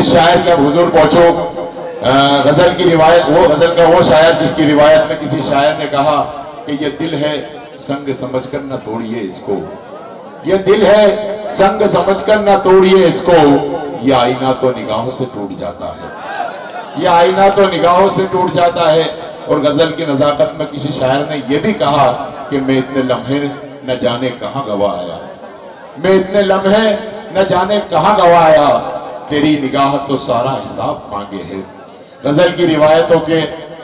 जिस शायर के हुजूर पहुंचो, गजल की रिवायत, वो गजल का वो शायर जिसकी रिवायत में किसी शायर ने कहा कि ये दिल है संग समझकर न तोड़िए इसको, ये दिल है संग समझकर न तोड़िए इसको, ये आईना तो निगाहों से टूट जाता है, ये आईना तो निगाहों से टूट जाता है। और गजल की नजाकत में किसी शायर ने यह भी कहा कि मैं इतने लम्हे न जाने कहां गवाया, मैं इतने लम्हे न जाने कहां गवाया, तेरी निगाह तो सारा हिसाब मांगे है। गजल की रिवायतों के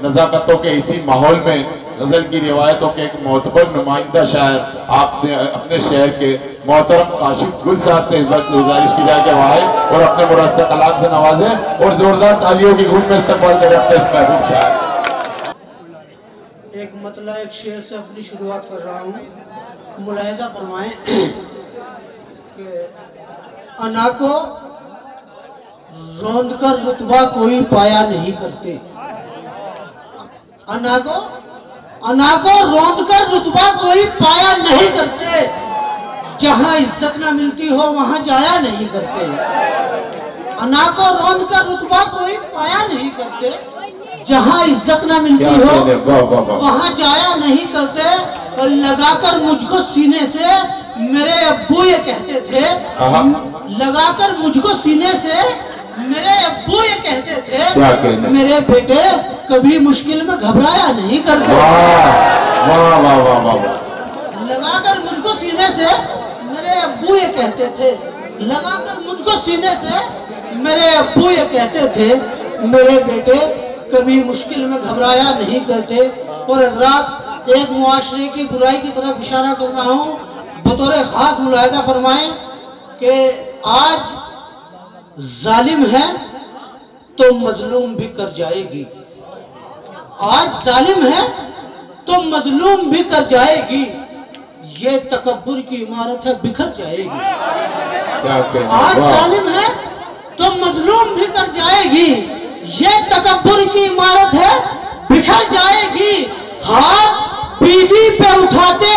नजाकतों के इसी माहौल में गजल की रिवायतों के एक मोतबर नुमाइंदा शायर आपने अपने शहर के मोहतरम काशिफ गुल साहब से इस वक्त गुजारिश की जाए कि वो आए और अपने मुरस्सा कलाम से नवाजे और जोरदार तालियों की गूंज में इस्तकबाल करें अपने इस महबूब शायर। एक मतला एक शेर से अपनी शुरुआत कर रहा हूँ, मुलाहिजा फरमाएं कि अना को रोंद कर रुतबा कोई पाया नहीं करते, अना को रोंद कर रुतबा कोई पाया नहीं करते, जहां इज्जत न मिलती हो वहां जाया नहीं करते। अना को रोंद कर रुतबा कोई पाया नहीं करते, जहां इज्जत न मिलती हो वहां जाया नहीं करते। और लगाकर मुझको सीने से मेरे अब्बू ये कहते थे, लगाकर मुझको सीने से मेरे अब्बू ये कहते थे, मेरे बेटे कभी मुश्किल में घबराया नहीं करते। लगाकर मुझको सीने से मेरे अब्बू ये कहते थे, लगाकर मुझको सीने से मेरे अब्बू ये कहते थे, मेरे बेटे कभी मुश्किल में घबराया नहीं करते। और हजरात एक मुआशरे की बुराई की तरफ इशारा कर रहा हूँ, बतौर खास मुलाहिजा फरमाएं कि आज जालिम है तो मजलूम भी कर जाएगी, आज जालिम है तो मजलूम भी कर जाएगी, ये तकब्बुर की इमारत है बिखर जाएगी। आज जालिम है तो मजलूम भी कर जाएगी, ये तकब्बुर की इमारत है बिखर जाएगी। हाथ बीबी पे उठाते